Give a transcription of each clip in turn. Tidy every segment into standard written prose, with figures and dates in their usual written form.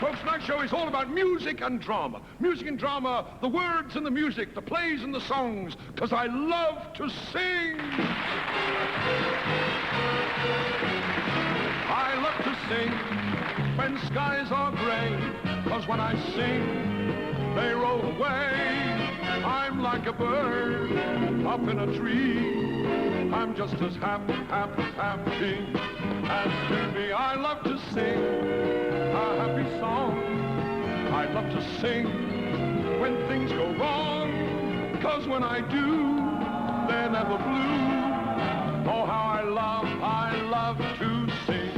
Folks, tonight's show is all about music and drama. Music and drama, the words and the music, the plays and the songs, because I love to sing. I love to sing when skies are gray, because when I sing, they roll away. I'm like a bird up in a tree. I'm just as happy as can be. I love to sing a happy song. I love to sing when things go wrong, 'cause when I do, they're never blue. Oh, how I love to sing.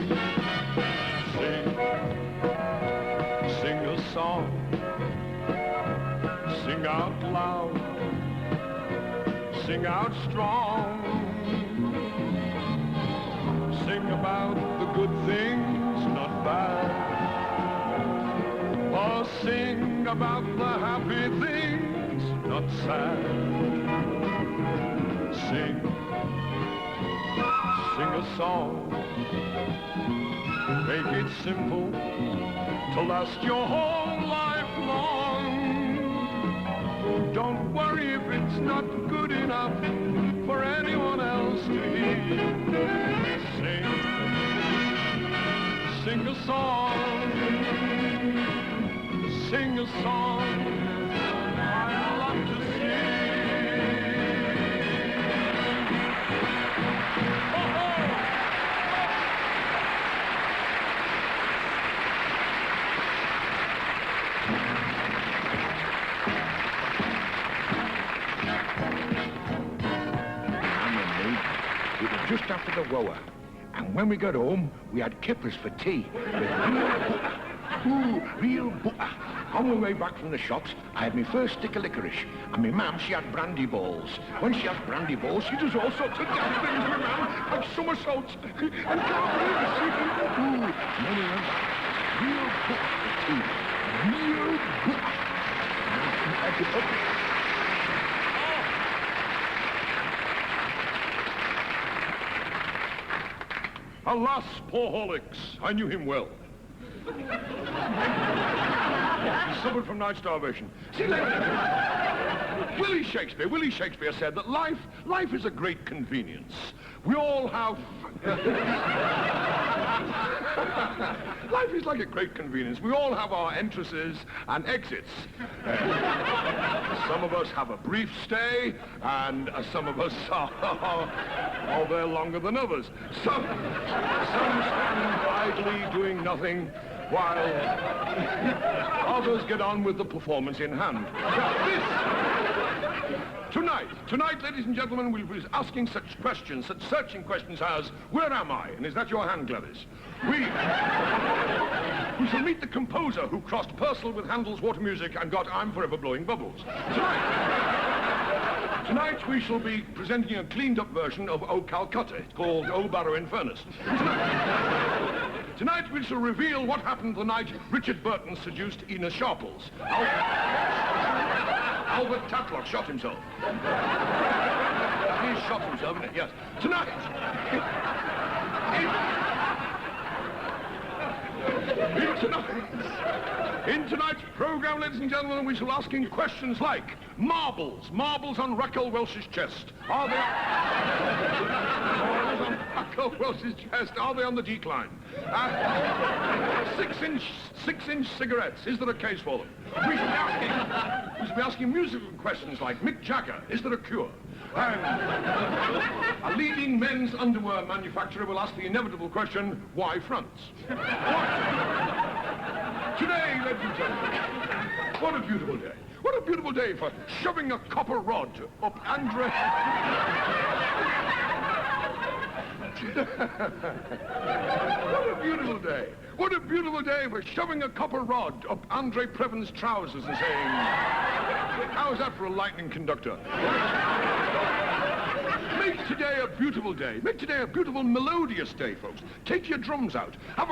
Sing a song. Sing out loud. Sing out strong. Sing about the good things, not bad. Or sing about the happy things, not sad. Sing a song. Make it simple to last your whole life long. Don't worry if it's not good enough for anyone else to hear. Sing a song. Sing a song. I love to sing. Just after the wower. And when we got home, we had kippers for tea. Real butter. On my way back from the shops, I had my first stick of licorice. And my mum, she had brandy balls. When she has brandy balls, she does all sorts of damn things, my mum, like somersaults. And can't believe it. And then we went back. Real butter for tea. Real butter. Alas, poor Horlicks, I knew him well. He suffered from night starvation. See, Willie Shakespeare said that life is a great convenience. We all have... Life is like a great convenience. We all have our entrances and exits. Some of us have a brief stay, and some of us are there longer than others. Some stand idly doing nothing, while others get on with the performance in hand. Tonight, ladies and gentlemen, we'll be asking such questions, such searching questions as, where am I? And is that your hand, Gladys? We shall meet the composer who crossed Purcell with Handel's Water Music and got I'm Forever Blowing Bubbles. Tonight we shall be presenting a cleaned-up version of O Calcutta, called O Barrow in Furnace. Tonight we shall reveal what happened the night Richard Burton seduced Ina Sharples. Albert Tatlock shot himself. He shot himself, isn't it? Yes. Tonight... In tonight's program, ladies and gentlemen, we shall ask him questions like marbles on Raquel Welch's chest. Are they on Raquel Welch's chest? Are they on the decline? 6-inch cigarettes. Is there a case for them? We shall be asking musical questions like Mick Jagger. Is there a cure? And a leading men's underwear manufacturer will ask the inevitable question, why France? Today, ladies and gentlemen, what a beautiful day. What a beautiful day for shoving a copper rod up Andre... What a beautiful day. What a beautiful day for shoving a copper rod up Andre Previn's trousers and saying, how's that for a lightning conductor? Make today a beautiful day. Make today a beautiful, melodious day, folks. Take your drums out. Have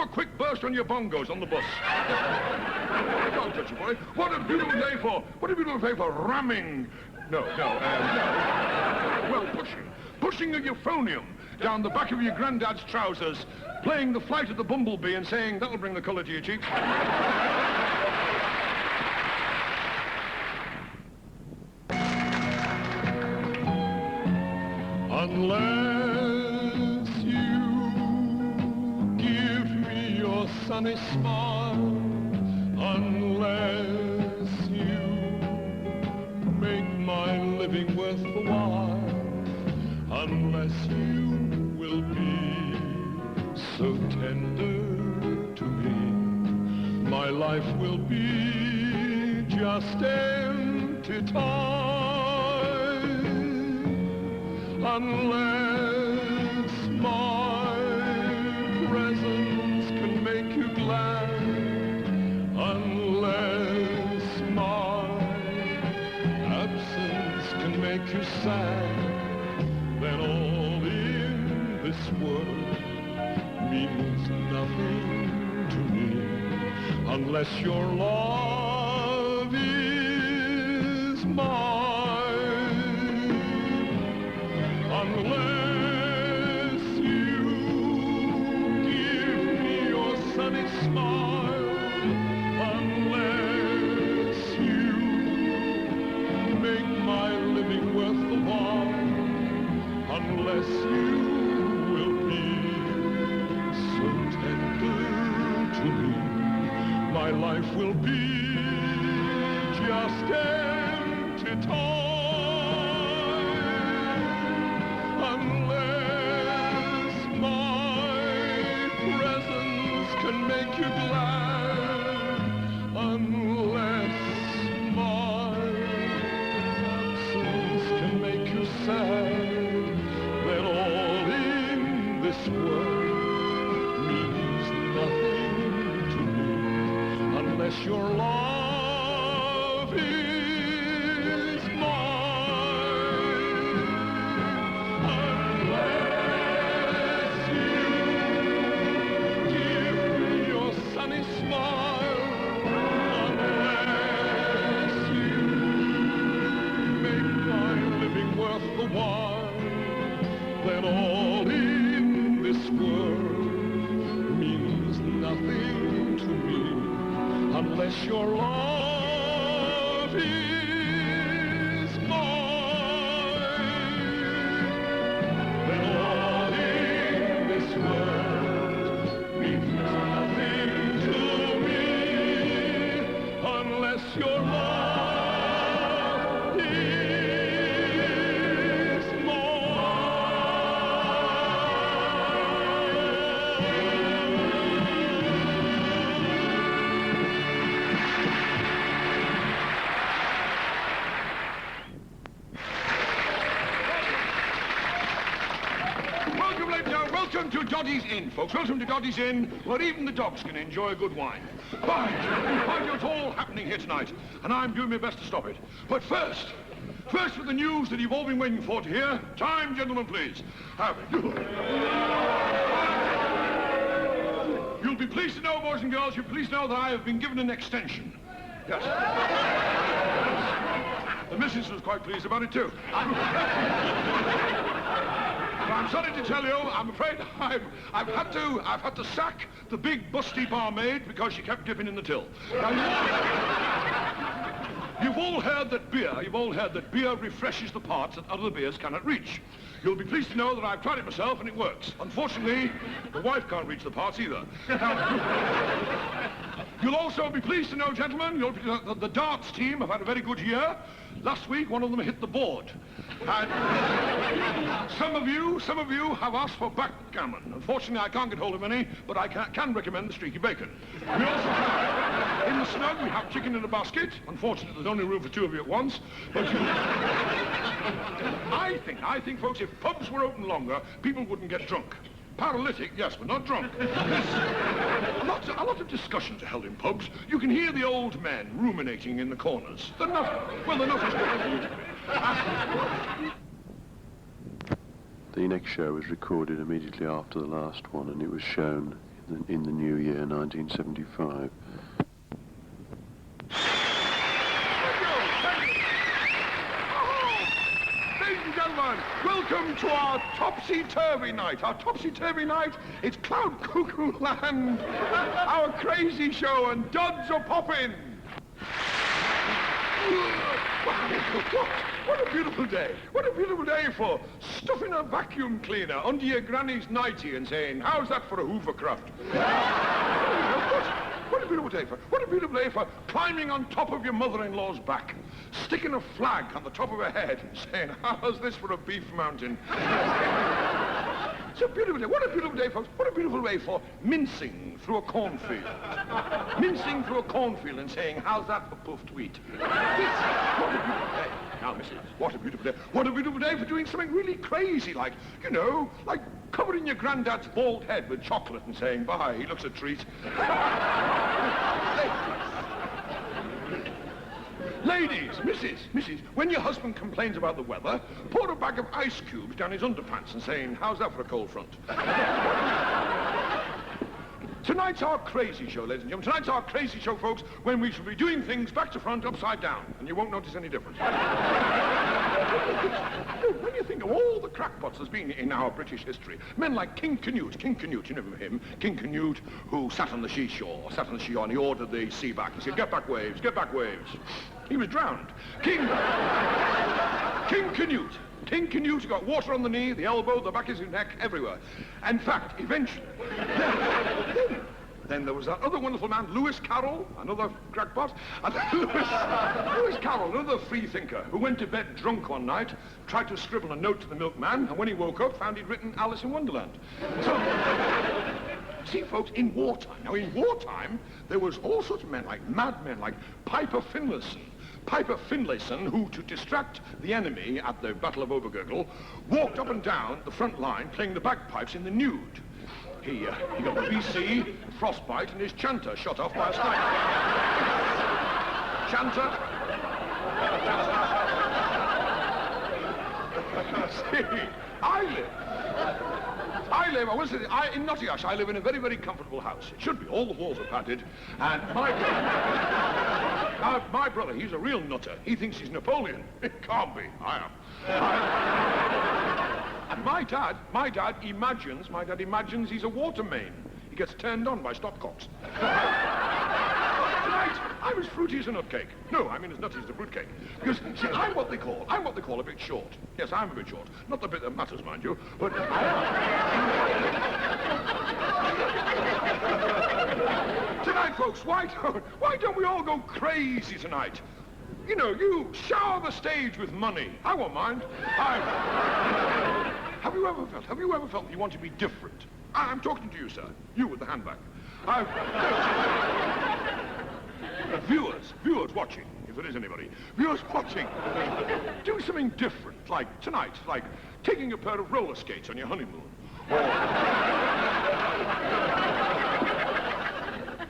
a quick burst on your bongos on the bus. Don't touch it, boy. What a beautiful day for ramming. Well, pushing a euphonium down the back of your granddad's trousers, playing the flight of the bumblebee and saying, that'll bring the colour to your cheeks. Unless you give me your sunny smile, unless you make my living worth the while, unless you will be so tender to me, my life will be just empty time. Unless my presence can make you glad, unless my absence can make you sad, then all in this world means nothing to me, unless your love is mine. Unless you give me your sunny smile, unless you make my living worth the while, unless you will be so tender to me, my life will be just empty time. Unless my presence can make you glad, unless my absence can make you sad, then all in this world means nothing to me, unless your love is mine. Sunny smile, unless you make my living worth the while, then all in this world means nothing to me, unless your love is mine, then all in this world means nothing. Unless your love is Welcome, ladies and gentlemen. Welcome to Doddy's Inn, folks. Welcome to Doddy's Inn, where even the dogs can enjoy a good wine. Right, it's all happening here tonight, and I'm doing my best to stop it. But first for the news that you've all been waiting for to hear. Time, gentlemen, please. You'll be pleased to know, boys and girls, you'll be pleased to know that I have been given an extension. Yes. The missus was quite pleased about it, too. But I'm sorry to tell you, I'm afraid I've had to sack the big busty barmaid because she kept dipping in the till. Now, you've all heard that beer refreshes the parts that other beers cannot reach. You'll be pleased to know that I've tried it myself and it works. Unfortunately, the wife can't reach the parts either. Now, you'll also be pleased to know, gentlemen, the darts team have had a very good year. Last week, one of them hit the board. And some of you have asked for backgammon. Unfortunately, I can't get hold of any, but I can recommend the streaky bacon. We also have, in the snug, we have chicken in a basket. Unfortunately, there's only room for two of you at once. But I think, folks, if pubs were open longer, people wouldn't get drunk. Paralytic, yes, but not drunk. A lot of discussions are held in pubs. You can hear the old men ruminating in the corners. They're not as good. The next show was recorded immediately after the last one, and it was shown in the new year, 1975. Ladies and gentlemen, welcome Welcome to our Topsy-turvy night. Our Topsy-turvy night, it's Cloud Cuckoo Land. Our crazy show, and duds are popping. What a beautiful day. What a beautiful day for stuffing a vacuum cleaner under your granny's nightie and saying, how's that for a hoovercraft? What a beautiful day for, what a beautiful day for climbing on top of your mother-in-law's back, sticking a flag on the top of her head and saying, how's this for a beef mountain? It's a beautiful day. What a beautiful day, folks. What a beautiful day for mincing through a cornfield. Mincing through a cornfield and saying, how's that for puffed wheat? What a beautiful day. Now, missus, what a beautiful day. What a beautiful day for doing something really crazy, like, you know, like covering your granddad's bald head with chocolate and saying, bye, he looks a treat. Ladies, missus, when your husband complains about the weather, pour a bag of ice cubes down his underpants and saying, how's that for a cold front? Tonight's our crazy show, ladies and gentlemen. Tonight's our crazy show, folks, when we shall be doing things back to front, upside down, and you won't notice any difference. When you think of all the crackpots there's been in our British history, men like King Canute, you know him, King Canute, who sat on the seashore, and he ordered the sea back. He said, get back waves, get back waves. He was drowned. King Canute got water on the knee, the elbow, the back of his neck, everywhere. In fact, eventually, then there was that other wonderful man, Lewis Carroll, another crackpot, and Lewis Carroll, another free thinker, who went to bed drunk one night, tried to scribble a note to the milkman, and when he woke up, found he'd written Alice in Wonderland. So, see, folks, in wartime, there was all sorts of men, like madmen, like Piper Finlayson, who, to distract the enemy at the Battle of Obergurgl, walked up and down the front line playing the bagpipes in the nude. He got the BC, frostbite, and his chanter shot off by a sniper. Chanter. See, in Nottingham, I live in a very, very comfortable house. It should be. All the walls are padded. And my brother, he's a real nutter. He thinks he's Napoleon. It can't be. I am. And my dad imagines he's a water main. He gets turned on by stopcocks. Tonight, I'm as fruity as a nutcake. No, I mean as nutty as a fruitcake. Because, see, I'm what they call a bit short. Yes, I'm a bit short. Not the bit that matters, mind you, but I am. Tonight, folks, why don't we all go crazy tonight? You know, you shower the stage with money. I won't mind. Have you ever felt that you want to be different? I'm talking to you, sir. You with the handbag. Viewers watching, if there is anybody. Viewers watching. Do something different, like tonight, like taking a pair of roller skates on your honeymoon. Or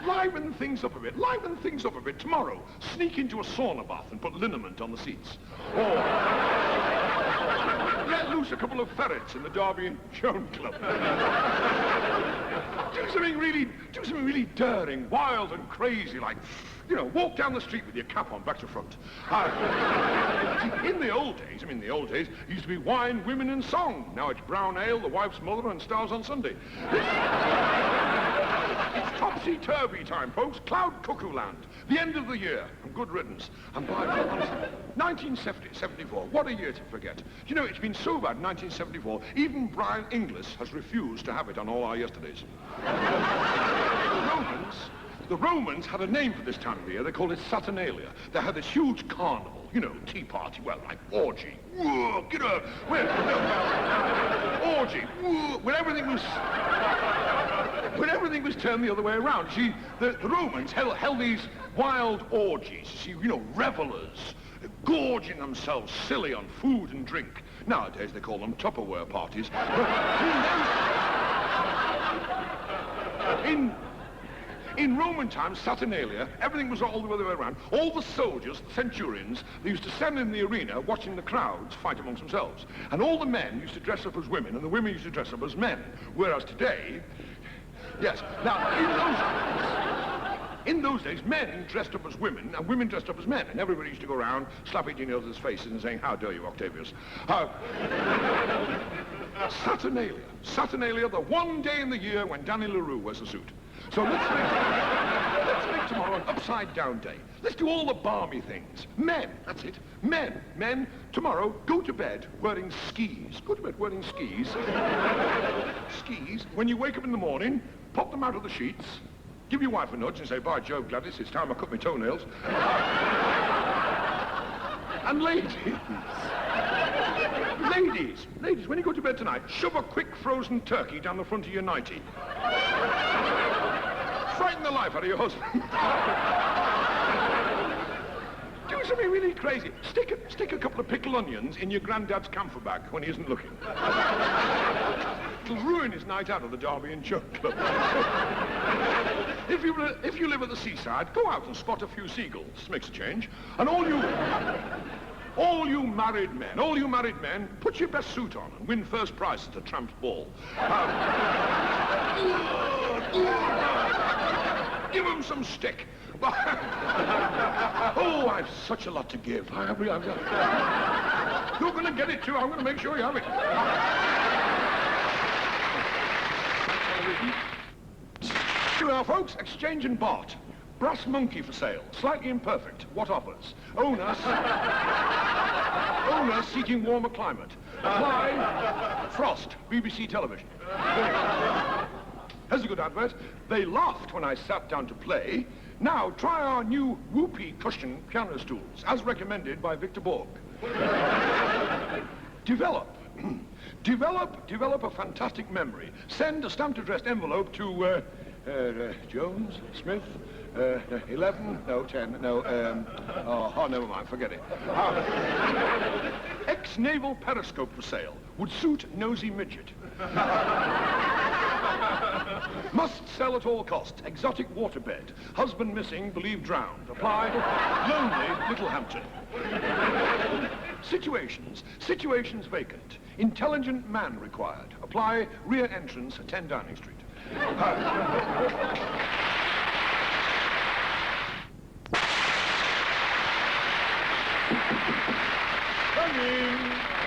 liven things up a bit tomorrow. Sneak into a sauna bath and put liniment on the seats. Or let loose a couple of ferrets in the Derby and Joan Club. Do something really daring, wild and crazy, like, you know, walk down the street with your cap on back to front. In the old days, it used to be wine, women and song. Now it's brown ale, the wife's mother, and stars on Sunday. It's topsy-turvy time, folks. Cloud Cuckoo Land. The end of the year. And good riddance. And by God, honestly, 1974. What a year to forget. You know, it's been so bad in 1974, even Brian Inglis has refused to have it on All Our Yesterdays. The Romans had a name for this time of the year. They called it Saturnalia. They had this huge carnival, you know, tea party, well, like orgy. Whoa, get up. Orgy. Whoa, when everything was turned the other way around. See, the Romans held these wild orgies, see, you know, revelers, gorging themselves silly on food and drink. Nowadays they call them Tupperware parties. In Roman times, Saturnalia, everything was all the other way around. All the soldiers, centurions, they used to stand in the arena watching the crowds fight amongst themselves. And all the men used to dress up as women, and the women used to dress up as men. Whereas today, yes, now, in those days, men dressed up as women and women dressed up as men. And everybody used to go around slapping each other's faces and saying, how dare you, Octavius? Saturnalia. Saturnalia, the one day in the year when Danny LaRue wears a suit. So let's make tomorrow an upside-down day. Let's do all the balmy things. Men, that's it. Men, tomorrow, go to bed wearing skis. Go to bed wearing skis. Skis. When you wake up in the morning, pop them out of the sheets, give your wife a nudge and say, by Jove, Gladys, it's time I cut my toenails. And ladies, when you go to bed tonight, shove a quick frozen turkey down the front of your nightie. Frighten the life out of your husband. Do something really crazy. Stick a couple of pickled onions in your granddad's camphor bag when he isn't looking. It'll ruin his night out of the Derby and Jug Club. If you live at the seaside, go out and spot a few seagulls. Makes a change. And all you married men, put your best suit on and win first prize at a tramp's ball. Give them some stick. Oh, I've such a lot to give. You're going to get it too. I'm going to make sure you have it. Now, folks, exchange and Bart. Brass monkey for sale. Slightly imperfect. What offers? Owner seeking warmer climate. Apply Frost, BBC Television. Here's a good advert. They laughed when I sat down to play. Now try our new whoopee cushion piano stools, as recommended by Victor Borg. Develop a fantastic memory. Send a stamped addressed envelope to Jones, Smith, 11, no, 10, no, never mind, forget it. Ex-naval periscope for sale. Would suit nosy midget. Must sell at all costs. Exotic waterbed. Husband missing, believed drowned. Apply lonely Littlehampton. Situations vacant. Intelligent man required. Apply rear entrance, 10 Downing Street.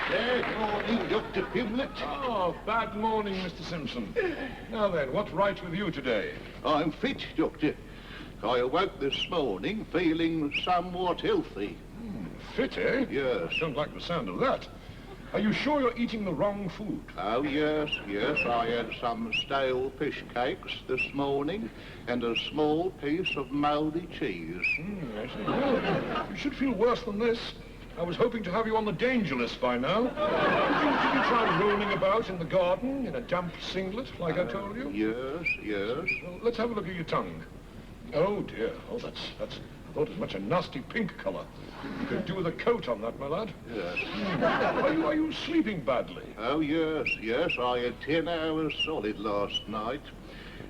Good morning, Dr. Pimlet. Oh, bad morning, Mr. Simpson. Now then, what's right with you today? I'm fit, Doctor. I awoke this morning feeling somewhat healthy. Fit, eh? Yes. Don't like the sound of that. Are you sure you're eating the wrong food? Oh, yes. I had some stale fish cakes this morning and a small piece of mouldy cheese. I see. Well, you should feel worse than this. I was hoping to have you on the danger list by now. Did you try rolling about in the garden in a damp singlet, like I told you? Yes. Well, let's have a look at your tongue. Oh, dear. Oh, that's... I thought it was much a nasty pink colour. You could do with a coat on that, my lad. Yes. Are you sleeping badly? Oh, yes. I had 10 hours solid last night.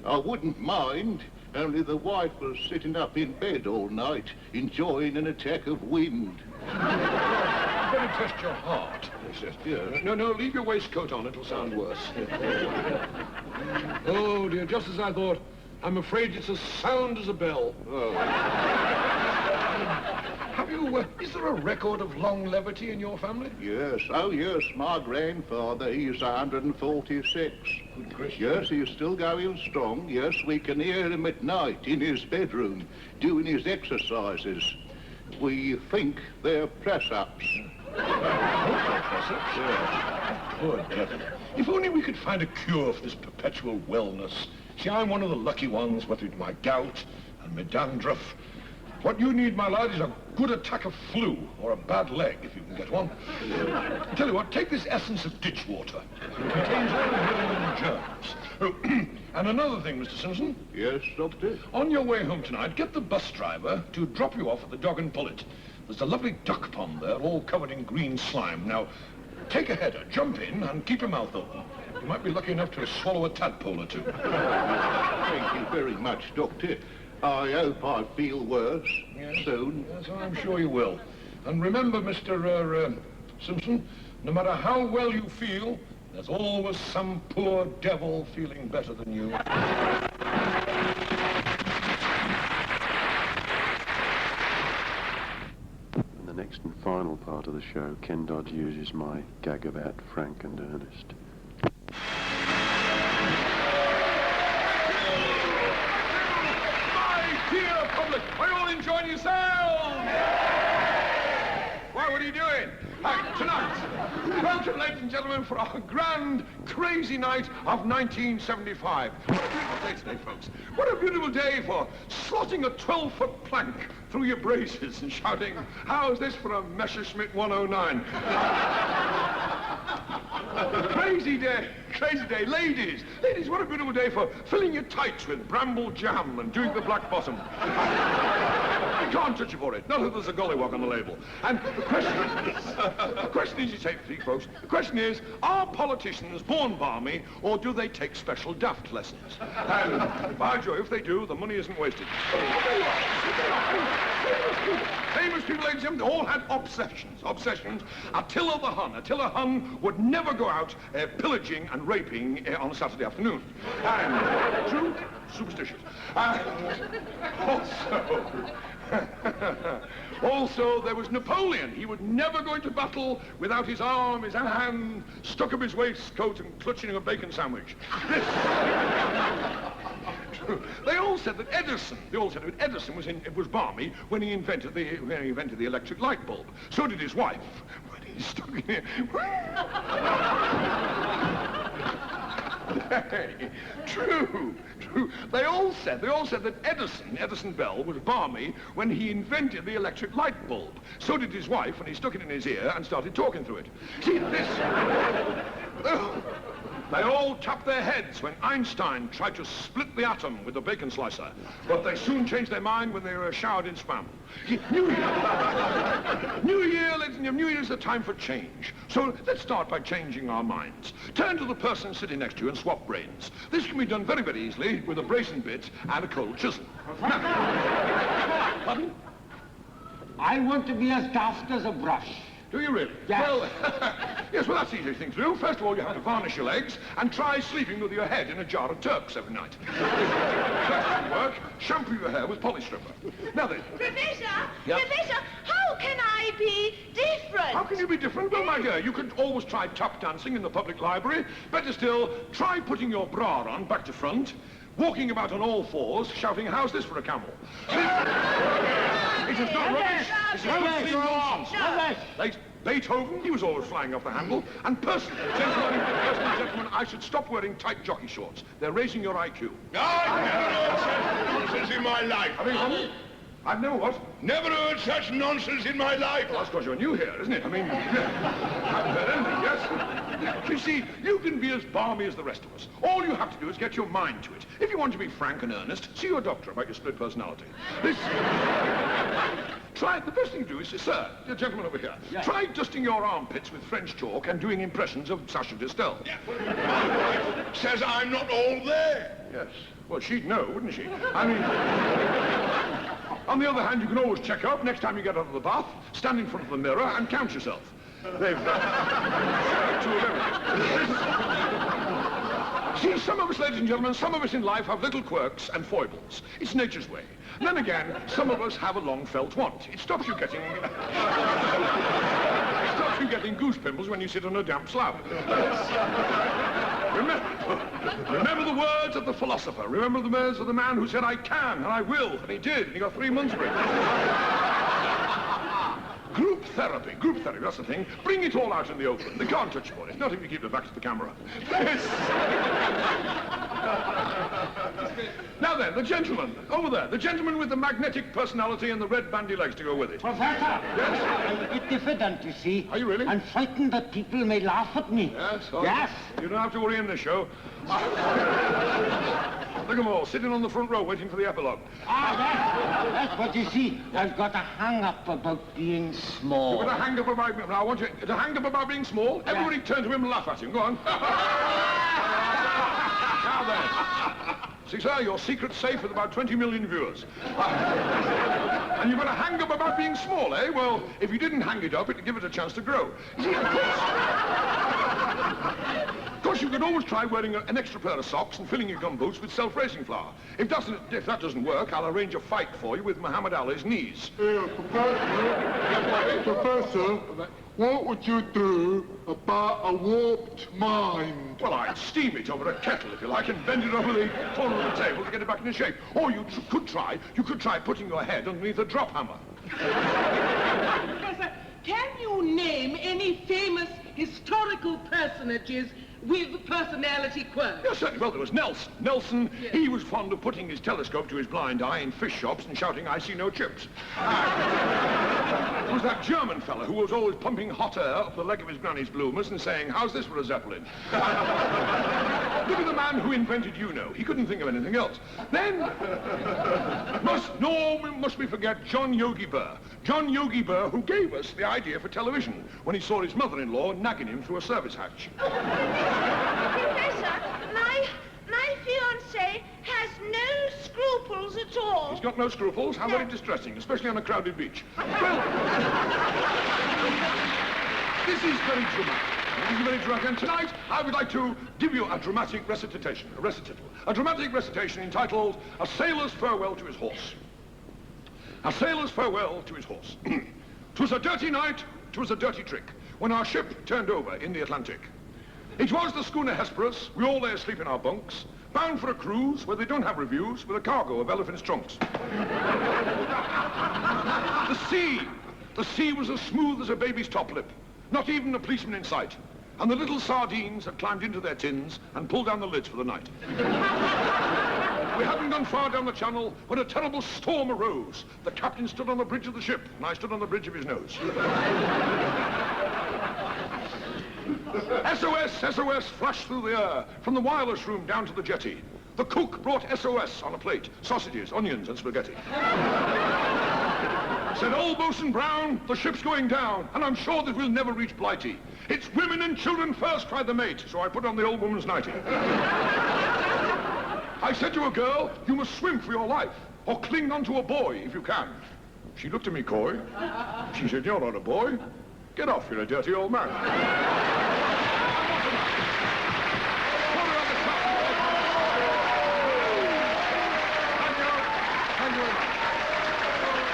I wouldn't mind, only the wife was sitting up in bed all night, enjoying an attack of wind. You better test your heart. Yes. No, leave your waistcoat on. It'll sound worse. Oh, dear, just as I thought. I'm afraid it's as sound as a bell. Oh. Is there a record of long levity in your family? Yes. Oh, yes. My grandfather, he's 146. Good gracious. Yes, he's still going strong. Yes, we can hear him at night in his bedroom doing his exercises. We think they're press-ups. Press-ups? Yeah. Poor devil. If only we could find a cure for this perpetual wellness. See, I'm one of the lucky ones, what with my gout and my dandruff. What you need, my lad, is a good attack of flu, or a bad leg, if you can get one. I tell you what, take this essence of ditch water. It contains all the germs. Oh, and another thing, Mr. Simpson. Yes, Doctor? On your way home tonight, get the bus driver to drop you off at the Dog and Pullet. There's a lovely duck pond there, all covered in green slime. Now, take a header, jump in, and keep your mouth open. You might be lucky enough to swallow a tadpole or two. Thank you very much, Doctor. I hope I feel worse soon. Yes, I'm sure you will. And remember, Mr. Simpson, no matter how well you feel, there's always some poor devil feeling better than you. the next and final part of the show, Ken Dodd uses my gag about Frank and Ernest. My dear public, are you all enjoying yourselves? Why, what are you doing? Tonight, welcome, ladies and gentlemen, for our grand, crazy night of 1975. What a beautiful day today, folks. What a beautiful day for slotting a 12-foot plank through your braces and shouting, how's this for a Messerschmitt 109? Crazy day. Ladies, what a beautiful day for filling your tights with bramble jam and doing the black bottom. You can't touch you for it, not if there's a gollywog on the label. And the question is, you take three, folks, the question is, are politicians born balmy, or do they take special daft lessons? And by Jove, if they do, the money isn't wasted. Famous people, ladies and gentlemen, all had obsessions. Attila the Hun. Attila Hun would never go out pillaging and raping on a Saturday afternoon. And true, superstitions. Also, there was Napoleon. He would never go into battle without his arm, his hand stuck up his waistcoat and clutching a bacon sandwich. They all said that Edison was balmy when he invented the electric light bulb. So did his wife. When he stuck in it. Hey, true. They all said that Edison Bell was balmy when he invented the electric light bulb. So did his wife when he stuck it in his ear and started talking through it. See, this... They all tapped their heads when Einstein tried to split the atom with a bacon slicer. But they soon changed their mind when they were showered in spam. New Year, ladies and gentlemen, New Year is the time for change. So let's start by changing our minds. Turn to the person sitting next to you and swap brains. This can be done very, very easily with a bracing bit and a cold chisel. Pardon? I want to be as daft as a brush. Do you really? Yes. Well, yes, well, that's the easy thing to do. First of all, you have to varnish your legs and try sleeping with your head in a jar of Turks every night. If that doesn't work, shampoo your hair with polystripper. Now then. Professor, Yep. Professor, how can I be different? How can you be different? Well, my dear, you could always try tap dancing in the public library. Better still, try putting your bra on back to front, walking about on all fours, shouting, how's this for a camel? It is not rubbish. This is complete nonsense. Beethoven, he was always flying off the handle. And personally, gentlemen, I should stop wearing tight jockey shorts. They're raising your IQ. I've never heard such nonsense in my life. I've never what? Never heard such nonsense in my life. Well, that's because you're new here, isn't it? I mean, haven't heard anything, yes? You see, you can be as balmy as the rest of us. All you have to do is get your mind to it. If you want to be frank and earnest, see your doctor about your split personality. Try it. The best thing to do is, sir, the gentleman over here, try dusting your armpits with French chalk and doing impressions of Sacha Distel. Yeah. Says I'm not all there. Yes. Well, she'd know, wouldn't she? I mean... On the other hand, you can always check up next time you get out of the bath, stand in front of the mirror and count yourself. They've... 2 of everything. See, some of us, ladies and gentlemen, some of us in life have little quirks and foibles. It's nature's way. And then again, some of us have a long felt want. It stops you getting... goose pimples when you sit on a damp slab. Remember the words of the philosopher. Remember the words of the man who said, I can, and I will, and he did, and he got 3 months for it. Group therapy, that's the thing. Bring it all out in the open. They can't touch you on it, not if you keep it back to the camera. Now then, the gentleman, over there, the gentleman with the magnetic personality and the red bandy legs to go with it. Professor! Yes? I'm a bit diffident, you see. Are you really? I'm frightened that people may laugh at me. Yes? Yes. You don't have to worry in this show. Look at them all, sitting on the front row waiting for the epilogue. Yes, but you see, I've got a hang-up about being small. You've got a hang-up about... Now, I want you to hang-up about being small. Yeah. Everybody turn to him and laugh at him. Go on. Now then. See, sir, your secret's safe with about 20 million viewers. And you've got a hang-up about being small, eh? Well, if you didn't hang it up, it'd give it a chance to grow. You see, of course, you could always try wearing an extra pair of socks and filling your gumboots with self-raising flour. If that doesn't work, I'll arrange a fight for you with Muhammad Ali's knees. Professor, what would you do about a warped mind? Well, I'd steam it over a kettle, if you like, and bend it over the corner of the table to get it back into shape. Or you could try putting your head underneath a drop hammer. Professor, can you name any famous historical personages with personality quirks? Yes, certainly. Well, there was Nelson. Nelson, yes. He was fond of putting his telescope to his blind eye in fish shops and shouting, "I see no chips." There was that German fella who was always pumping hot air up the leg of his granny's bloomers and saying, "How's this for a Zeppelin?" Look at the man who invented UNO. He couldn't think of anything else. Then, must we forget John Yogi Berr. John Yogi Berr, who gave us the idea for television when he saw his mother-in-law nagging him through a service hatch. Professor, my fiancé has no scruples at all. He's got no scruples? How very distressing, especially on a crowded beach. Well, this is very dramatic. This is very dramatic. And tonight, I would like to give you a dramatic recitation, a dramatic recitation entitled A Sailor's Farewell to His Horse. A sailor's farewell to his horse. 'Twas a dirty night, 'twas a dirty trick, when our ship turned over in the Atlantic. It was the schooner Hesperus, we all lay asleep in our bunks, bound for a cruise where they don't have reviews, with a cargo of elephants' trunks. The sea was as smooth as a baby's top lip, not even a policeman in sight, and the little sardines had climbed into their tins and pulled down the lids for the night. We hadn't gone far down the channel when a terrible storm arose. The captain stood on the bridge of the ship, and I stood on the bridge of his nose. SOS, SOS flashed through the air, from the wireless room down to the jetty. The cook brought SOS on a plate, sausages, onions, and spaghetti. Said, "Old Bosun Brown, the ship's going down, and I'm sure that we'll never reach Blighty. It's women and children first," cried the mate, so I put on the old woman's nightie. I said to a girl, "You must swim for your life, or cling onto a buoy if you can." She looked at me coy. She said, "You're not a boy. Get off, you're a dirty old man."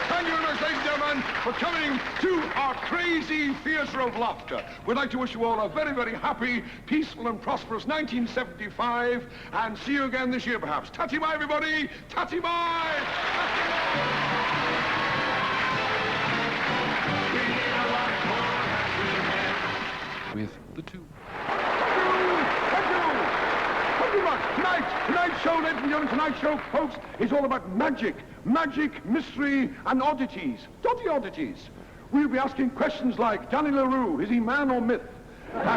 Thank you very much, ladies and gentlemen, for coming to our crazy theatre of laughter. We'd like to wish you all a very, very happy, peaceful and prosperous 1975, and see you again this year, perhaps. Tatty bye, everybody! Tatty bye! With the two. Thank you much. Tonight's show, ladies and gentlemen, tonight's show, folks, is all about magic, mystery, and oddities. Oddities. We'll be asking questions like, Danny LaRue, is he man or myth? Percy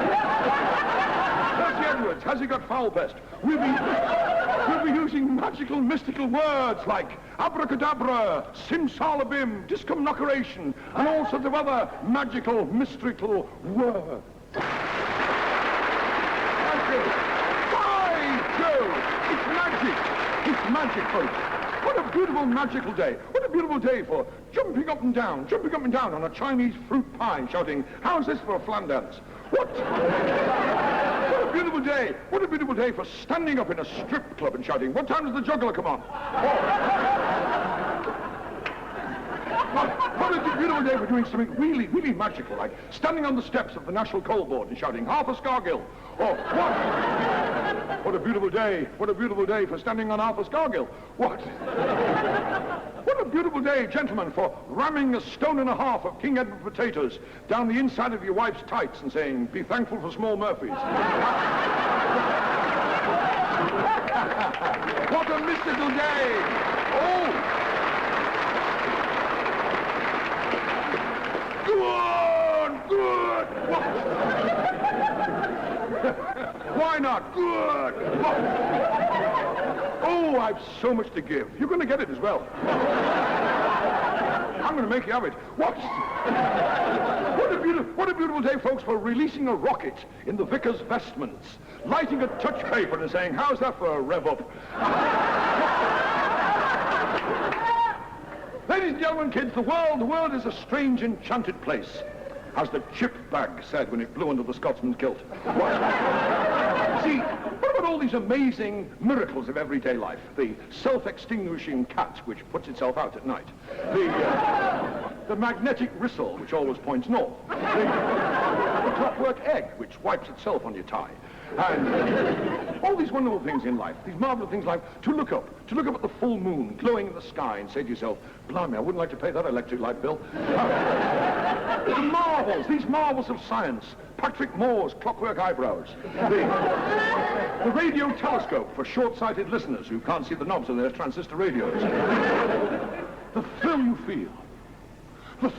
Edwards, has he got foul pest? We'll be using magical, mystical words like abracadabra, simsalabim, discomnoceration, and all sorts of other magical, mystical words. Thank you. It's magic. It's magic, folks. What a beautiful, magical day. What a beautiful day for jumping up and down on a Chinese fruit pie, shouting, "How's this for a flan dance?" What a beautiful day. What a beautiful day for standing up in a strip club and shouting, "What time does the juggler come on?" What a beautiful day for doing something really, really magical, like standing on the steps of the National Coal Board and shouting, "Arthur Scargill." Or what a beautiful day. What a beautiful day for standing on Arthur Scargill. What a beautiful day, gentlemen, for ramming a 1.5 stone of King Edward potatoes down the inside of your wife's tights and saying, "Be thankful for small Murphys." What a mystical day. Oh! Good! What? Why not? Good! What? Oh, I've so much to give. You're going to get it as well. I'm going to make you have it. What a beautiful day, folks, for releasing a rocket in the vicar's vestments, lighting a touch paper and saying, "How's that for a rev up?" Ladies and gentlemen, kids, the world is a strange, enchanted place, as the chip bag said when it blew into the Scotsman's kilt. See, what about all these amazing miracles of everyday life? The self-extinguishing cat which puts itself out at night. the magnetic whistle, which always points north. The clockwork egg, which wipes itself on your tie. And all these wonderful things in life, these marvelous things in life, to look up at the full moon glowing in the sky and say to yourself, blimey, I wouldn't like to pay that electric light bill. These marvels of science, Patrick Moore's clockwork eyebrows, the radio telescope for short-sighted listeners who can't see the knobs of their transistor radios, the thrill you feel. The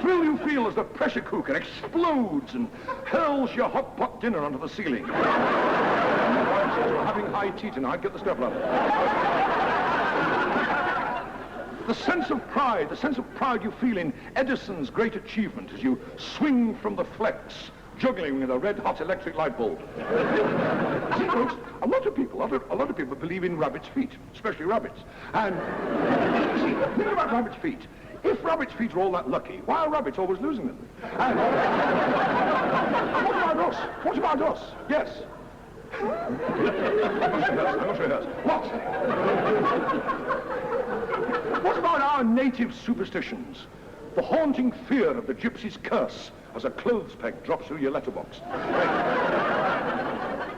thrill you feel as the pressure cooker explodes and hurls your hot pot dinner onto the ceiling. My wife says, we're having high tea tonight, get the stuff up. The sense of pride you feel in Edison's great achievement as you swing from the flex, juggling with a red-hot electric light bulb. See, folks, a lot of people believe in rabbits' feet, especially rabbits. And see, think about rabbits' feet. If rabbits' feet are all that lucky, why are rabbits always losing them? And what about us? What about us? Yes. I must rehearse. What about our native superstitions? The haunting fear of the gypsy's curse as a clothes peg drops through your letterbox.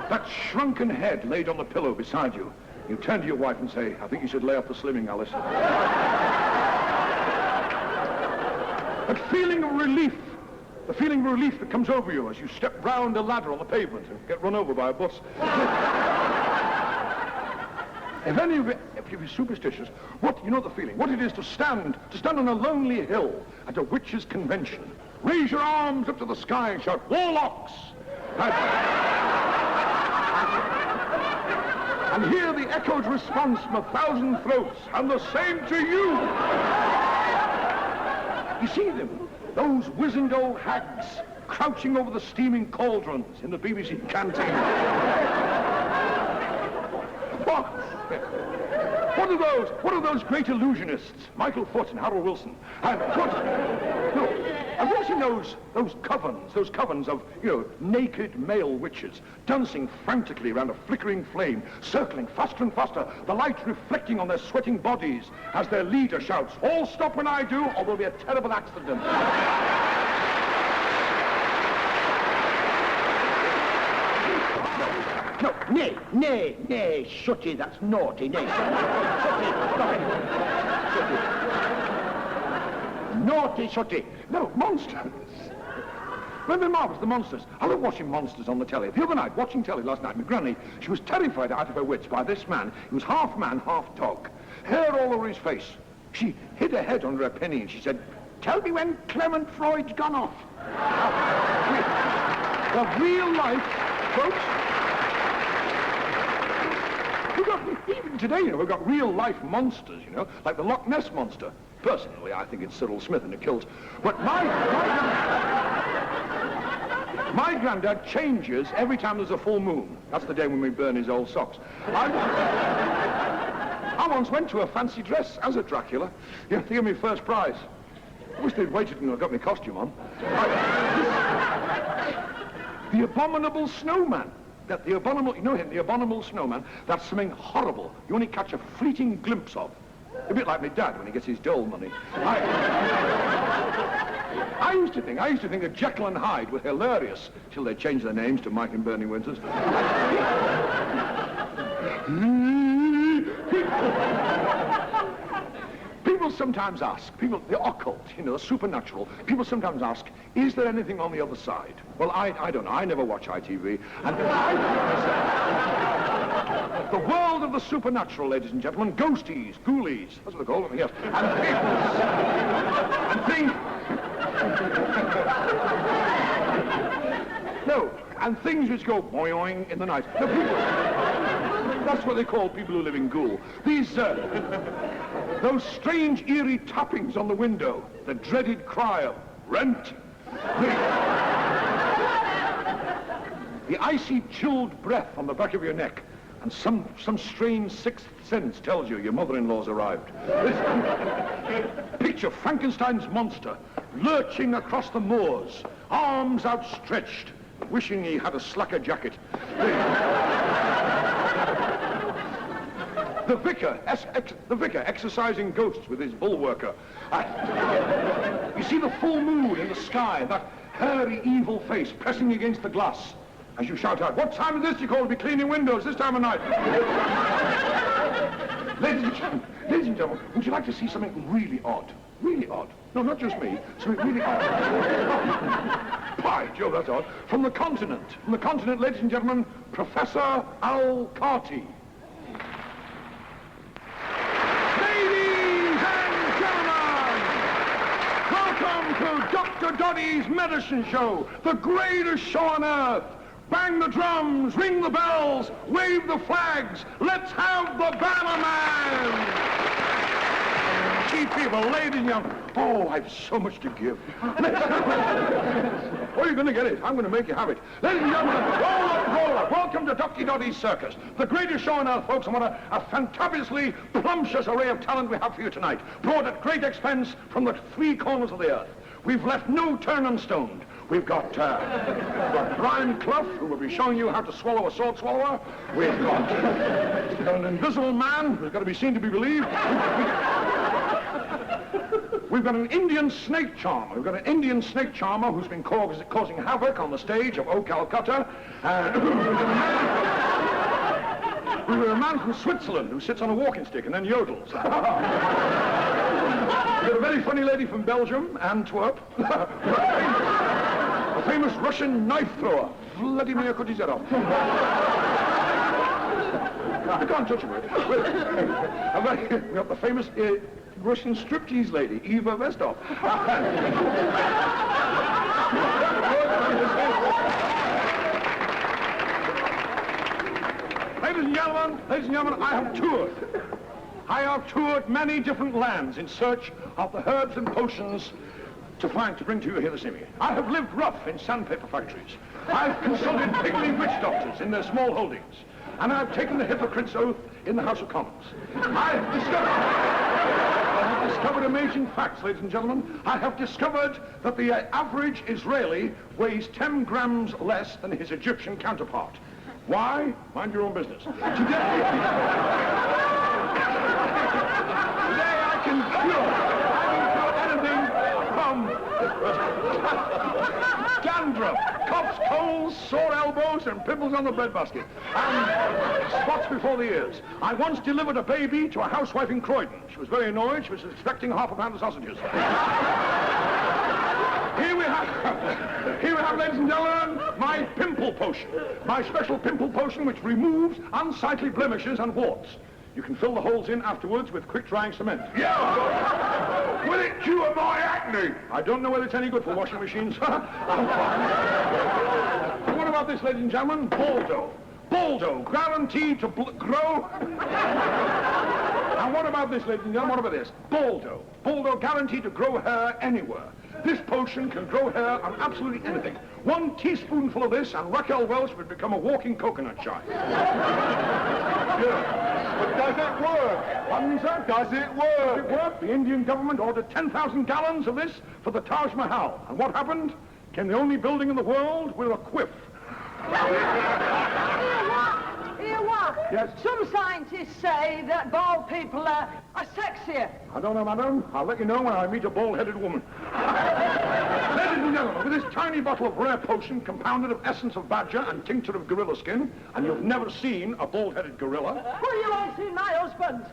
That shrunken head laid on the pillow beside you. You turn to your wife and say, I think you should lay off the slimming, Alice. That feeling of relief, the feeling of relief that comes over you as you step round a ladder on the pavement and get run over by a bus. If you're superstitious, you know the feeling, what it is to stand on a lonely hill at a witches' convention, raise your arms up to the sky and shout, warlocks! And hear the echoed response from 1,000 throats, and the same to you! You see them, those wizened old hags, crouching over the steaming cauldrons in the BBC canteen. What are those great illusionists, Michael Foot and Harold Wilson? And have you seen those covens of, naked male witches dancing frantically around a flickering flame, circling faster and faster, the light reflecting on their sweating bodies as their leader shouts, all stop when I do, or there'll be a terrible accident. No, nay, shutty, that's naughty, nay, shutty, naughty, shutty. No, monsters. Remember Marvellous, the monsters? I love watching monsters on the telly. The other night, watching telly last night, my granny, she was terrified out of her wits by this man. He was half man, half dog. Hair all over his face. She hid her head under a penny and she said, tell me when Clement Freud's gone off. The real life, folks. Even today, we've got real-life monsters, like the Loch Ness Monster. Personally, I think it's Cyril Smith in a kilt. But my granddad changes every time there's a full moon. That's the day when we burn his old socks. I once went to a fancy dress as a Dracula. They gave me first prize. I wish they'd waited until I got my costume on. The Abominable Snowman. The abominable, you know him, the abominable snowman, that's something horrible you only catch a fleeting glimpse of. A bit like my dad when he gets his dole money. I used to think that Jekyll and Hyde were hilarious till they changed their names to Mike and Bernie Winters. People sometimes ask, the occult, the supernatural, people sometimes ask, is there anything on the other side? Well, I don't know. I never watch ITV. And the world of the supernatural, ladies and gentlemen, ghosties, ghoulies, that's what they call them, yes. And things which go boing in the night. No, people, that's what they call people who live in Ghoul. Those strange, eerie tappings on the window, the dreaded cry of rent. The icy, chilled breath on the back of your neck, and some strange sixth sense tells you your mother-in-law's arrived. Picture Frankenstein's monster lurching across the moors, arms outstretched, wishing he had a slacker jacket. The vicar exercising ghosts with his bull worker. You see the full moon in the sky, that hairy, evil face pressing against the glass. As you shout out, what time is this? You call to be cleaning windows this time of night. Ladies and gentlemen, would you like to see something really odd? Really odd. No, not just me. Something really odd. By Jove, that's odd. From the continent. From the continent, ladies and gentlemen, Professor Al-Carty. Ladies and gentlemen, welcome to Dr. Doddy's Medicine Show, the greatest show on earth. Bang the drums, ring the bells, wave the flags. Let's have the Banner Man. Cheap people, ladies and gentlemen. Oh, I've so much to give. Oh, you're going to get it. I'm going to make you have it. Ladies and gentlemen, roll up, roll up. Welcome to Dr. Doddy's Circus, the greatest show on earth, folks, and what a fantabulously plumptious array of talent we have for you tonight, brought at great expense from the three corners of the earth. We've left no turn unstoned. We've got Brian Clough, who will be showing you how to swallow a sword swallower. We've got an invisible man who's got to be seen to be believed. We've got an Indian snake charmer. We've got an Indian snake charmer who's been causing havoc on the stage of O Calcutta. We've got a man from Switzerland who sits on a walking stick and then yodels. We've got a very funny lady from Belgium, Antwerp. A famous Russian knife thrower, Vladimir Kutizerov. I can't touch him. We got the famous Russian striptease lady, Eva Vestov. Ladies and gentlemen, I have toured many different lands in search of the herbs and potions to bring to you here this evening. I have lived rough in sandpaper factories. I've consulted pygmy witch doctors in their small holdings. And I've taken the hypocrite's oath in the House of Commons. I've discovered amazing facts, ladies and gentlemen. I have discovered that the average Israeli weighs 10 grams less than his Egyptian counterpart. Why? Mind your own business. Today I can cure anything from dandruff, coughs, colds, sore elbows, and pimples on the breadbasket, and spots before the ears. I once delivered a baby to a housewife in Croydon. She was very annoyed. She was expecting half a pound of sausages. Here we have, ladies and gentlemen, my pimple potion. My special pimple potion which removes unsightly blemishes and warts. You can fill the holes in afterwards with quick-drying cement. Yeah! Will it cure my acne? I don't know whether it's any good for washing machines. And what about this, ladies and gentlemen? Baldo. Baldo, guaranteed to grow. And what about this, ladies and gentlemen? What about this? Baldo. Baldo, guaranteed to grow hair anywhere. This potion can grow hair on absolutely anything. 1 teaspoonful of this, and Raquel Welch would become a walking coconut shy. Yeah. But does it work? Pardon me, sir? Does it work? Does it work? The Indian government ordered 10,000 gallons of this for the Taj Mahal. And what happened? Came the only building in the world with a quiff. Hear what? Yes? Some scientists say that bald people are sexier. I don't know, madam. I'll let you know when I meet a bald-headed woman. Ladies and gentlemen, with this tiny bottle of rare potion compounded of essence of badger and tincture of gorilla skin, and you've never seen a bald-headed gorilla. Well, you won't see my husband.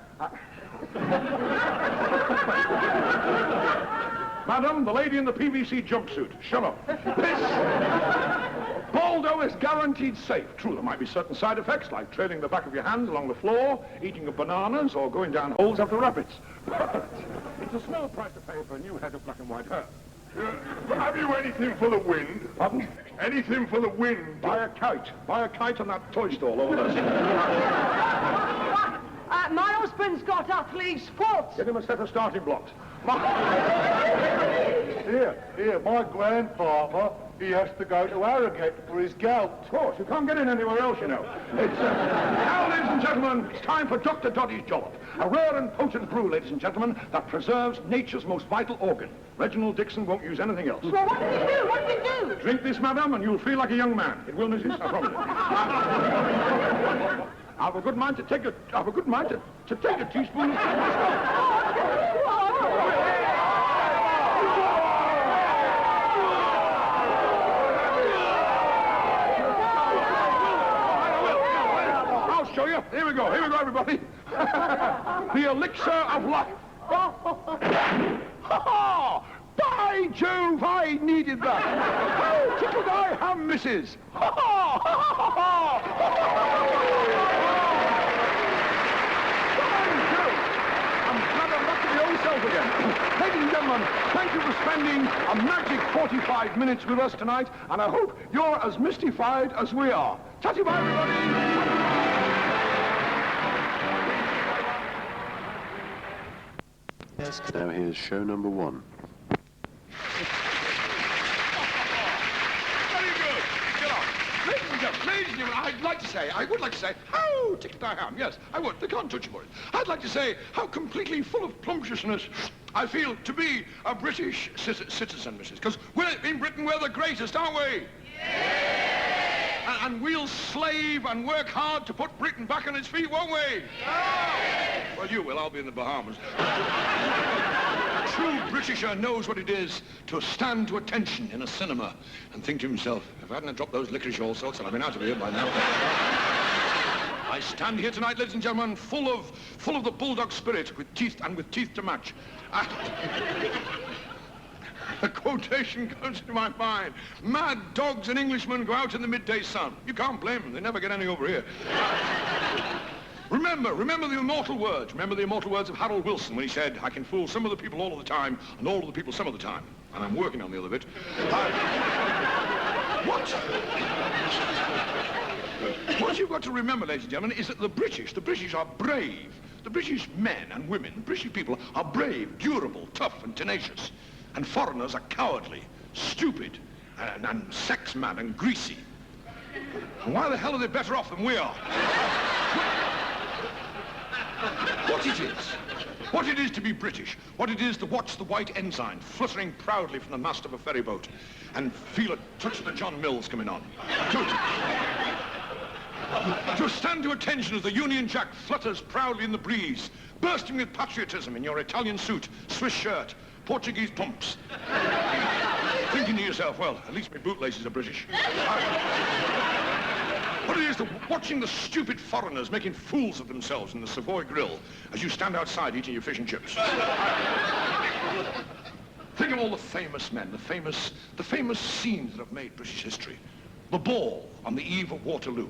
Madam, the lady in the PVC jumpsuit. Shut up. This Baldo is guaranteed safe. True, there might be certain side effects, like trailing the back of your hands along the floor, eating of bananas, or going down holes after rabbits. But it's a small price to pay for a new head of black and white hair. Have you anything for the wind? Pardon? Anything for the wind? Buy a kite. Buy a kite on that toy stall over there. My husband's got athlete sports. Get him a set of starting blocks. Here, my grandfather, he has to go to Harrogate for his gout. Of course, you can't get in anywhere else, you know. It's, now, ladies and gentlemen, it's time for Dr. Doddy's Jollop. A rare and potent brew, ladies and gentlemen, that preserves nature's most vital organ. Reginald Dixon won't use anything else. Well, what do we do? What do we do? Drink this, madam, and you'll feel like a young man. It will, missus, I promise you. I've a good mind to take a teaspoon of I'll show you. Here we go, everybody. The elixir of life. By Jove, I needed that. How tickled I am, missus. I'm glad I'm back to the old self again. Ladies and gentlemen, thank you for spending a magic 45 minutes with us tonight, and I hope you're as mystified as we are. Tatty bye, everybody. Now here's show number 1. Very good. Get on. Ladies and gentlemen, I would like to say, how tickled I am. Yes, I would. They can't touch you for it. I'd like to say how completely full of plumptiousness I feel to be a British citizen, missus. Because in Britain, we're the greatest, aren't we? Yeah! And we'll slave and work hard to put Britain back on its feet, won't we? No! Well, you will. I'll be in the Bahamas. A true Britisher knows what it is to stand to attention in a cinema and think to himself, if I hadn't dropped those licorice all sorts, I'd have been out of here by now. I stand here tonight, ladies and gentlemen, full of the bulldog spirit, with teeth to match. A quotation comes to my mind. Mad dogs and Englishmen go out in the midday sun. You can't blame them. They never get any over here. Remember the immortal words. Remember the immortal words of Harold Wilson when he said, I can fool some of the people all of the time and all of the people some of the time. And I'm working on the other bit. What you've got to remember, ladies and gentlemen, is that the British are brave. The British men and women, the British people are brave, durable, tough and tenacious. And foreigners are cowardly, stupid, and sex-mad and greasy. And why the hell are they better off than we are? What it is to be British, what it is to watch the white ensign fluttering proudly from the mast of a ferry boat and feel a touch of the John Mills coming on. To stand to attention as the Union Jack flutters proudly in the breeze, bursting with patriotism in your Italian suit, Swiss shirt, Portuguese pumps. Thinking to yourself, well, at least my bootlaces are British. What it is to watching the stupid foreigners making fools of themselves in the Savoy Grill as you stand outside eating your fish and chips. Think of all the famous men, the famous scenes that have made British history. The ball on the eve of Waterloo,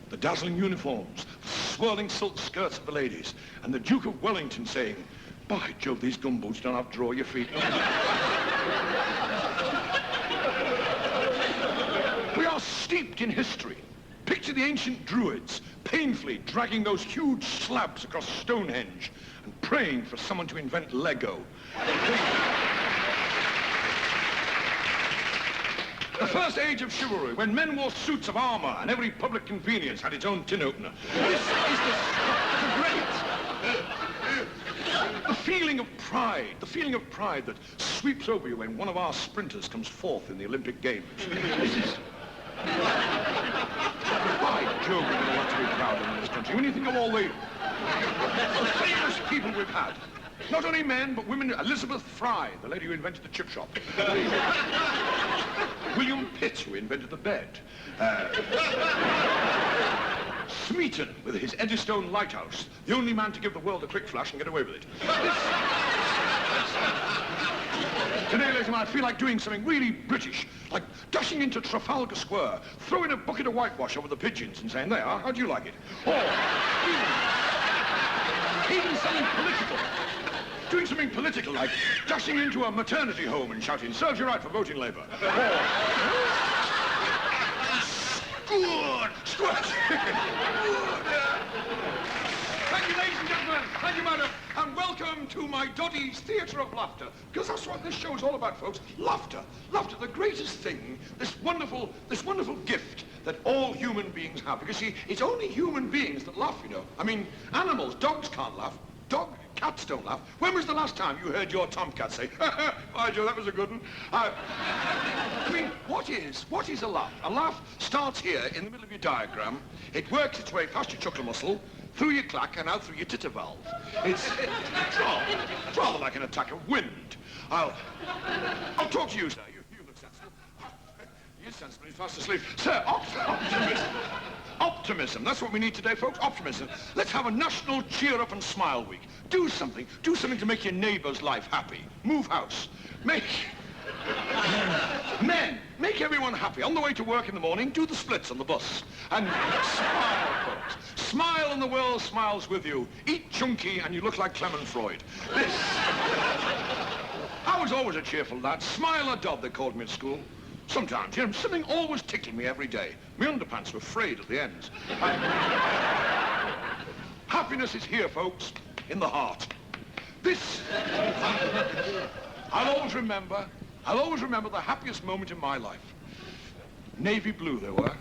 the dazzling uniforms, the swirling silk skirts of the ladies, and the Duke of Wellington saying, by Jove, these gumboots don't have to draw your feet. We are steeped in history. Picture the ancient Druids painfully dragging those huge slabs across Stonehenge and praying for someone to invent Lego. The first age of chivalry, when men wore suits of armor and every public convenience had its own tin opener. This is the great... The feeling of pride that sweeps over you when one of our sprinters comes fourth in the Olympic Games. This is... By Jove, we don't want to be proud in this country. When you think of all the famous people we've had, not only men, but women, Elizabeth Fry, the lady who invented the chip shop. William Pitt, who invented the bed. Smeaton, with his Eddystone lighthouse, the only man to give the world a quick flash and get away with it. Today, ladies and gentlemen, I feel like doing something really British, like dashing into Trafalgar Square, throwing a bucket of whitewash over the pigeons and saying, there, how do you like it? Or even something political. Doing something political, like dashing into a maternity home and shouting, serves you right for voting Labour. Or... Good! Thank you, ladies and gentlemen. Thank you, madam. And welcome to my DODD's Theatre of Laughter. Because that's what this show is all about, folks. Laughter. Laughter, the greatest thing, this wonderful gift that all human beings have. Because, see, it's only human beings that laugh, you know. I mean, animals, dogs can't laugh. Cats don't laugh. When was the last time you heard your tomcat say, by Joe, that was a good one? I mean, what is a laugh? A laugh starts here in the middle of your diagram. It works its way past your chuckle muscle, through your clack, and out through your titter valve. It's rather like an attack of wind. I'll talk to you, sir. You look sensible. You're sensible, he's fast asleep. Sir, optimism. Optimism. That's what we need today, folks. Optimism. Let's have a national cheer up and smile week. Do something. Do something to make your neighbor's life happy. Move house. Make everyone happy. On the way to work in the morning, do the splits on the bus. And smile, folks. Smile and the world smiles with you. Eat chunky and you look like Clement Freud. I was always a cheerful lad. Smile a dob, they called me at school. Sometimes, you know, something always tickled me every day. My underpants were frayed at the ends. Happiness is here, folks, in the heart. This, I'll always remember the happiest moment in my life. Navy blue they were.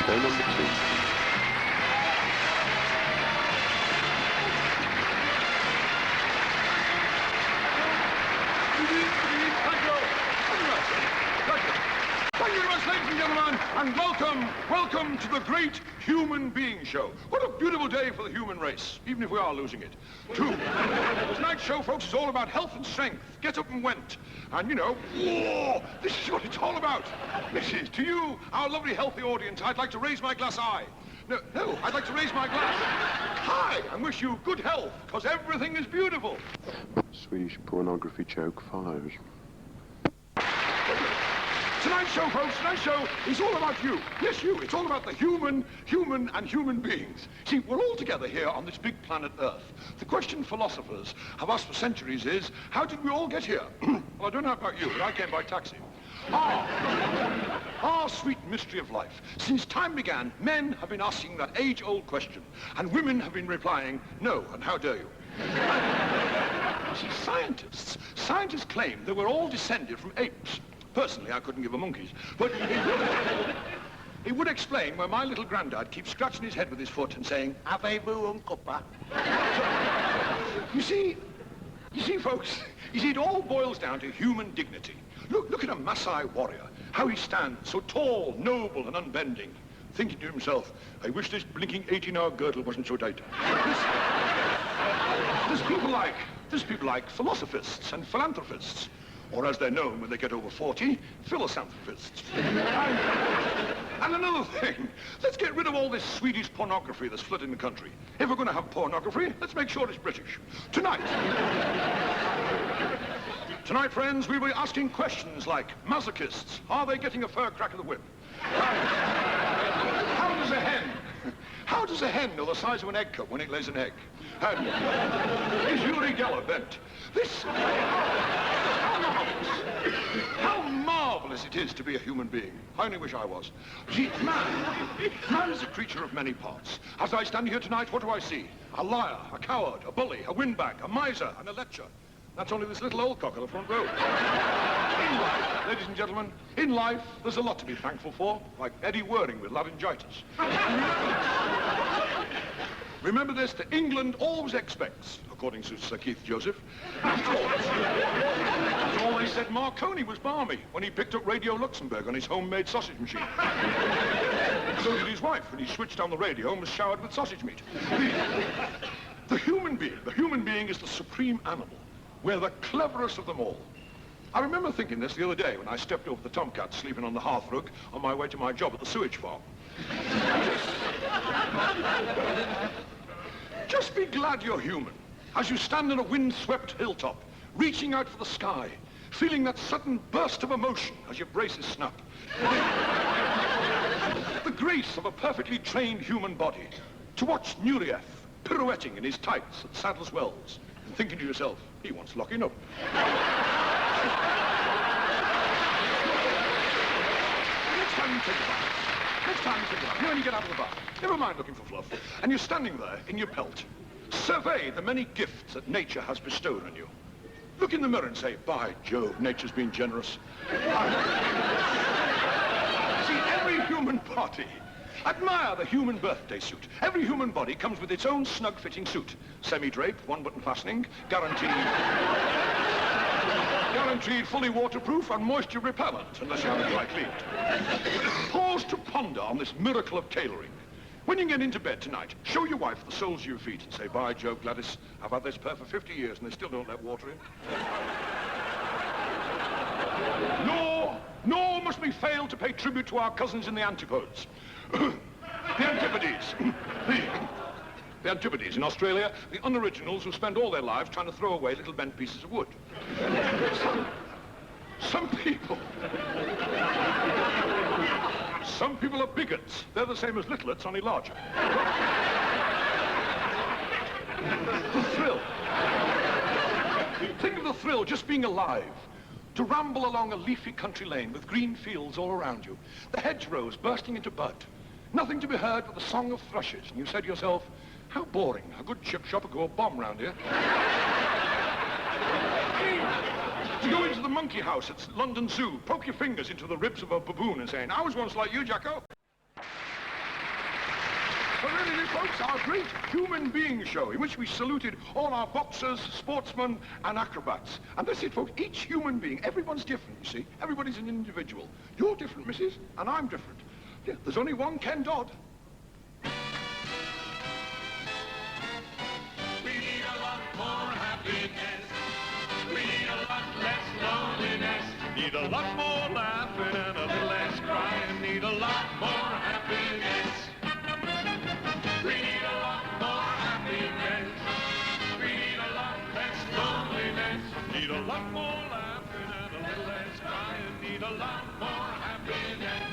Go number 2. Thank you very much, ladies and gentlemen, and welcome to the Great Human Being Show. What a beautiful day for the human race, even if we are losing it. Tonight's show, folks, is all about health and strength. Get up and went. And, you know, this is what it's all about. This is, to you, our lovely, healthy audience, I'd like to raise my glass high. No, I'd like to raise my glass high and wish you good health, because everything is beautiful. Swedish pornography joke follows. Tonight's show, folks, tonight's show is all about you. Yes, you. It's all about the human beings. See, we're all together here on this big planet Earth. The question philosophers have asked for centuries is, how did we all get here? Well, I don't know about you, but I came by taxi. Our sweet mystery of life. Since time began, men have been asking that age-old question, and women have been replying, no, and how dare you? See, scientists claim that we're all descended from apes. Personally, I couldn't give a monkey's, but it would explain why my little granddad keeps scratching his head with his foot and saying, "Avez-vous un copain?" You see, folks, it all boils down to human dignity. Look at a Maasai warrior, how he stands, so tall, noble, and unbending, thinking to himself, I wish this blinking 18-hour girdle wasn't so tight. There's people like philosophists and philanthropists, or as they're known when they get over 40, philosanthropists. And another thing, let's get rid of all this Swedish pornography that's flooding the country. If we're going to have pornography, let's make sure it's British. Tonight, friends, we'll be asking questions like, masochists, are they getting a fair crack of the whip? How does a hen know the size of an egg cup when it lays an egg? And is Uri Geller bent? How marvelous it is to be a human being. I only wish I was. See, man is a creature of many parts. As I stand here tonight, what do I see? A liar, a coward, a bully, a windbag, a miser, and a lecher. That's only this little old cock on the front row. In life, ladies and gentlemen, in life, there's a lot to be thankful for, like Eddie Waring with laryngitis. Remember this, that England always expects, according to Sir Keith Joseph, after all, they said Marconi was balmy when he picked up Radio Luxembourg on his homemade sausage machine. So did his wife when he switched on the radio and was showered with sausage meat. The human being is the supreme animal. We're the cleverest of them all. I remember thinking this the other day when I stepped over the tomcat sleeping on the hearth rug on my way to my job at the sewage farm. Just be glad you're human as you stand on a wind-swept hilltop, reaching out for the sky, feeling that sudden burst of emotion as your braces snap. The grace of a perfectly trained human body. To watch Nureyev pirouetting in his tights at Sadler's Wells and thinking to yourself, he wants locking up. Next time you take a bath, you know, when you get out of the bath, never mind looking for fluff, and you're standing there in your pelt, survey the many gifts that nature has bestowed on you. Look in the mirror and say, by Jove, nature's been generous. See, every human body Admire the human birthday suit. Every human body comes with its own snug-fitting suit. Semi-drape, one-button fastening, guaranteed fully waterproof and moisture repellent, unless you have it dry cleaned. Pause to ponder on this miracle of tailoring. When you get into bed tonight, show your wife the soles of your feet and say, "By Jove, Gladys, I've had this pair for 50 years and they still don't let water in." Nor must we fail to pay tribute to our cousins in the antipodes. The Antipodes. The Antipodes in Australia, the unoriginals who spend all their lives trying to throw away little bent pieces of wood. Some people are bigots. They're the same as littlets, only larger. The thrill. Think of the thrill just being alive. To ramble along a leafy country lane with green fields all around you, the hedgerows bursting into bud, nothing to be heard but the song of thrushes, and you say to yourself, "How boring, a good chip shop would go a bomb round here." To go into the monkey house at London Zoo, poke your fingers into the ribs of a baboon and saying, "I was once like you, Jacko." But really, folks, our great human being show in which we saluted all our boxers, sportsmen, and acrobats. And that's it, folks. Each human being, everyone's different, you see. Everybody's an individual. You're different, missus, and I'm different. Yeah, there's only one Ken Dodd. We need a lot more happiness. We need a lot less loneliness. Need a lot more laughing and a little less crying. Need a lot more happiness. We need a lot more happiness. We need a lot less loneliness. Need a lot more laughing and a little less crying. Need a lot more happiness.